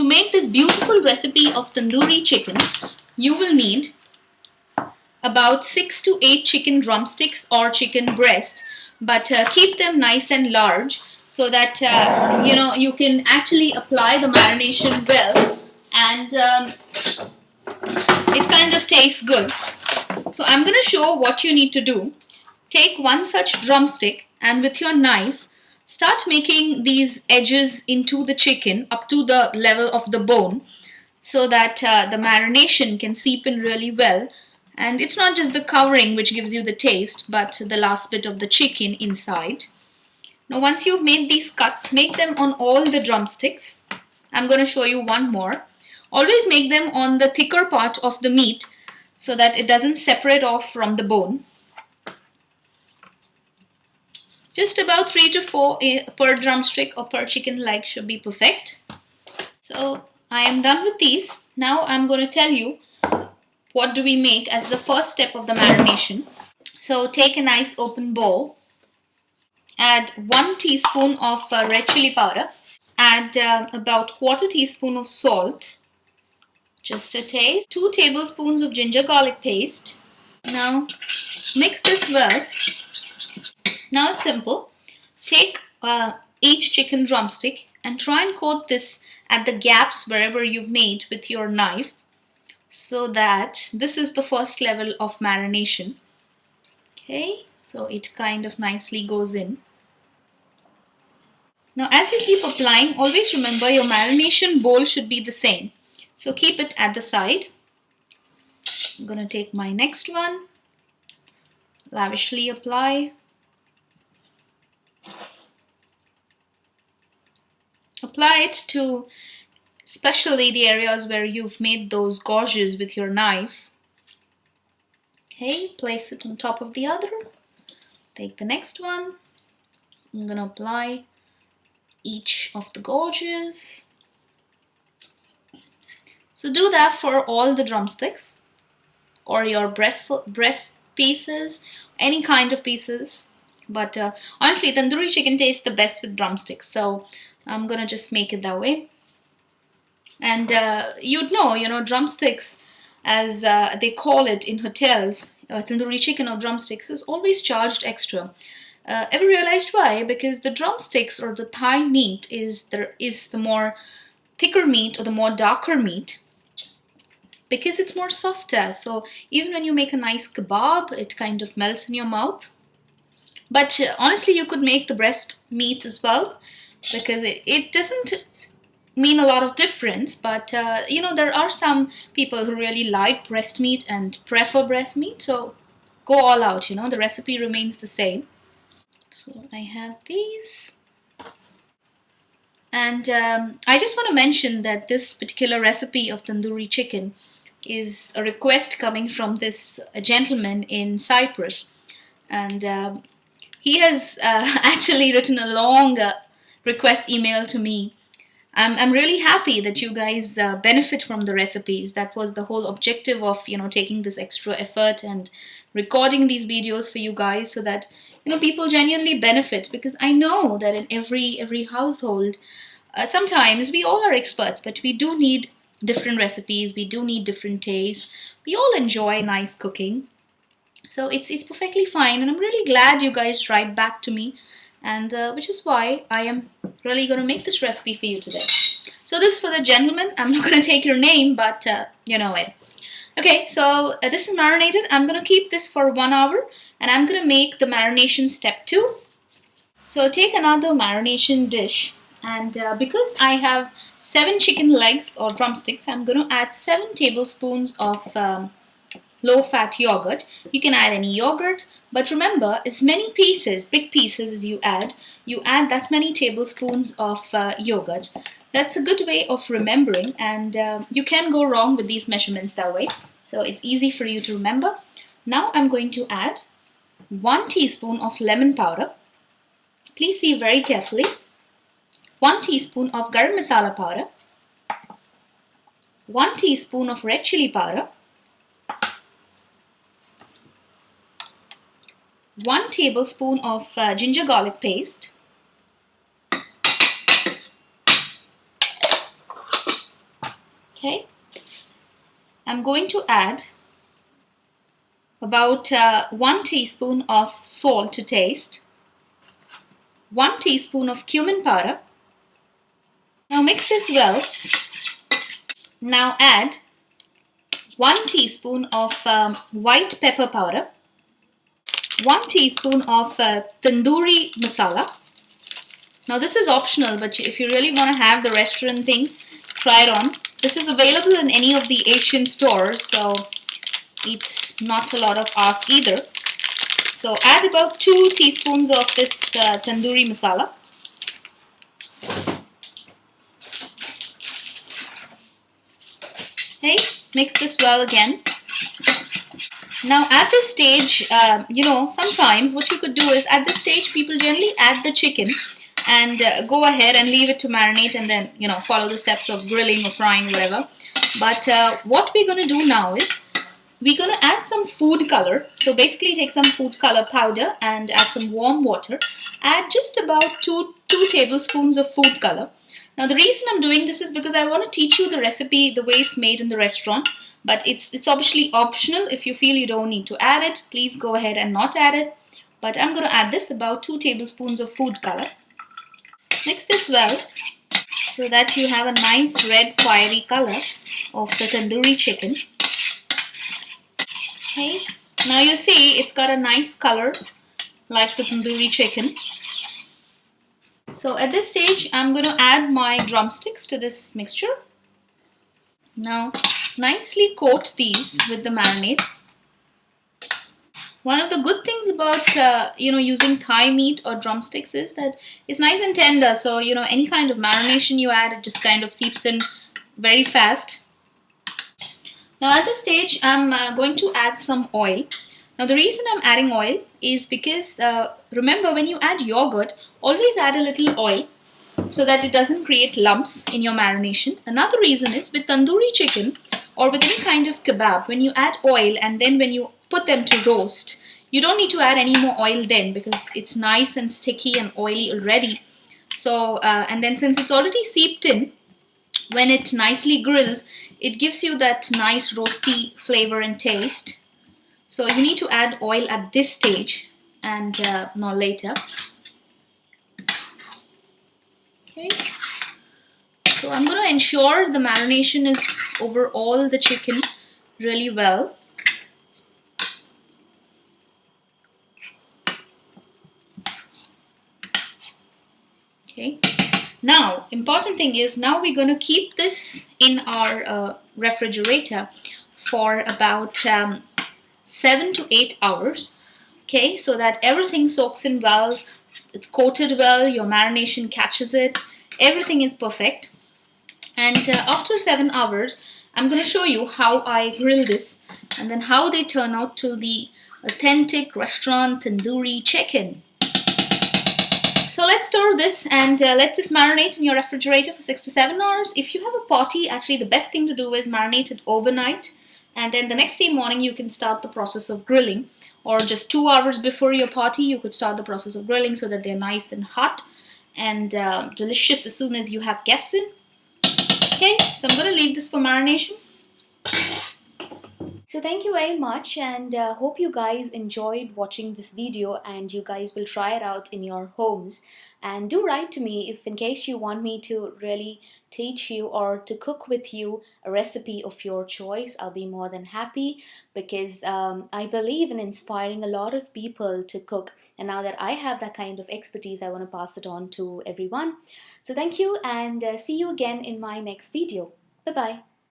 To make this beautiful recipe of tandoori chicken, you will need about 6 to 8 chicken drumsticks or chicken breast, but keep them nice and large so that you can actually apply the marination well, and it kind of tastes good. So I'm going to show what you need to do. Take one such drumstick and with your knife start making these edges into the chicken up to the level of the bone, so that the marination can seep in really well. And it's not just the covering which gives you the taste, but the last bit of the chicken inside. Now once you've made these cuts, make them on all the drumsticks. I'm going to show you one more. Always make them on the thicker part of the meat so that it doesn't separate off from the bone. Just about 3 to 4 per drumstick or per chicken leg should be perfect. So I am done with these. Now I'm going to tell you what do we make as the first step of the marination. So take a nice open bowl. Add 1 teaspoon of red chili powder. Add about 1/4 teaspoon of salt. Just a taste. 2 tablespoons of ginger garlic paste. Now mix this well. Now it's simple. Take each chicken drumstick and try and coat this at the gaps wherever you've made with your knife, so that this is the first level of marination. Okay, so it kind of nicely goes in. Now as you keep applying, always remember your marination bowl should be the same. So keep it at the side. I'm going to take my next one. Lavishly apply. Apply it to especially the areas where you've made those gorges with your knife. Okay, place it on top of the other. Take the next one. I'm going to apply each of the gorges. So do that for all the drumsticks or your breast pieces, any kind of pieces. But honestly, tandoori chicken tastes the best with drumsticks, so I'm gonna just make it that way. And you'd know, drumsticks, as they call it in hotels, tandoori chicken or drumsticks is always charged extra. Ever realized why? Because the drumsticks or the thigh meat is the more thicker meat or the more darker meat, because it's more softer. So even when you make a nice kebab, it kind of melts in your mouth. But honestly, you could make the breast meat as well, because it doesn't mean a lot of difference. But there are some people who really like breast meat and prefer breast meat, so go all out. The recipe remains the same. So I have these. And I just want to mention that this particular recipe of tandoori chicken is a request coming from this gentleman in Cyprus. And he has actually written a long request email to me. I'm really happy that you guys benefit from the recipes. That was the whole objective of taking this extra effort and recording these videos for you guys, so that people genuinely benefit. Because I know that in every household, sometimes we all are experts, but we do need different recipes. We do need different tastes. We all enjoy nice cooking. So it's perfectly fine, and I'm really glad you guys write back to me, and which is why I am really going to make this recipe for you today. So this is for the gentleman. I'm not going to take your name, but you know it. Okay, so this is marinated. I'm going to keep this for 1 hour, and I'm going to make the marination step 2. So take another marination dish, and because I have 7 chicken legs or drumsticks, I'm going to add 7 tablespoons of low-fat yogurt. You can add any yogurt, but remember, as many pieces, big pieces as you add that many tablespoons of yogurt. That's a good way of remembering, and you can go wrong with these measurements that way. So it's easy for you to remember. Now I'm going to add 1 teaspoon of lemon powder. Please see very carefully. 1 teaspoon of garam masala powder. 1 teaspoon of red chili powder. 1 tablespoon of ginger garlic paste. Okay, I'm going to add about 1 teaspoon of salt to taste, 1 teaspoon of cumin powder. Now mix this well. Now add 1 teaspoon of white pepper powder, 1 teaspoon of tandoori masala. Now this is optional, but if you really want to have the restaurant thing, try it on. This is available in any of the Asian stores, so it's not a lot of ask either. So add about 2 teaspoons of this tandoori masala. Okay, mix this well again. Now at this stage, sometimes what you could do is at this stage people generally add the chicken and go ahead and leave it to marinate and then, follow the steps of grilling or frying, whatever. But what we're going to do now is we're going to add some food color. So basically take some food color powder and add some warm water. Add just about two tablespoons of food color. Now the reason I'm doing this is because I want to teach you the recipe the way it's made in the restaurant. But it's obviously optional. If you feel you don't need to add it, please go ahead and not add it. But I'm going to add this about 2 tablespoons of food color. Mix this well so that you have a nice red fiery color of the tandoori chicken. Okay, now you see it's got a nice color like the tandoori chicken. So at this stage I'm going to add my drumsticks to this mixture. Now nicely coat these with the marinade. One of the good things about using thigh meat or drumsticks is that it's nice and tender. So any kind of marination you add, it just kind of seeps in very fast. Now at this stage, I'm going to add some oil. Now the reason I'm adding oil is because remember when you add yogurt, always add a little oil so that it doesn't create lumps in your marination. Another reason is with tandoori chicken or with any kind of kebab, when you add oil and then when you put them to roast, you don't need to add any more oil then because it's nice and sticky and oily already. So and then since it's already seeped in, when it nicely grills, it gives you that nice roasty flavor and taste. So you need to add oil at this stage and not later. Okay. So I'm going to ensure the marination is over all the chicken really well. Okay. Now, important thing is now we're going to keep this in our refrigerator for about 7 to 8 hours. Okay, so that everything soaks in well, it's coated well, your marination catches it, everything is perfect. And after 7 hours, I'm going to show you how I grill this and then how they turn out to the authentic restaurant tandoori chicken. So let's store this and let this marinate in your refrigerator for 6 to 7 hours. If you have a potty, actually the best thing to do is marinate it overnight. And then the next day morning, you can start the process of grilling. Or just 2 hours before your party, you could start the process of grilling so that they're nice and hot and delicious as soon as you have guests in. Okay, so I'm going to leave this for marination. So thank you very much and hope you guys enjoyed watching this video and you guys will try it out in your homes. And do write to me if in case you want me to really teach you or to cook with you a recipe of your choice. I'll be more than happy because I believe in inspiring a lot of people to cook. And now that I have that kind of expertise, I want to pass it on to everyone. So thank you and see you again in my next video. Bye-bye.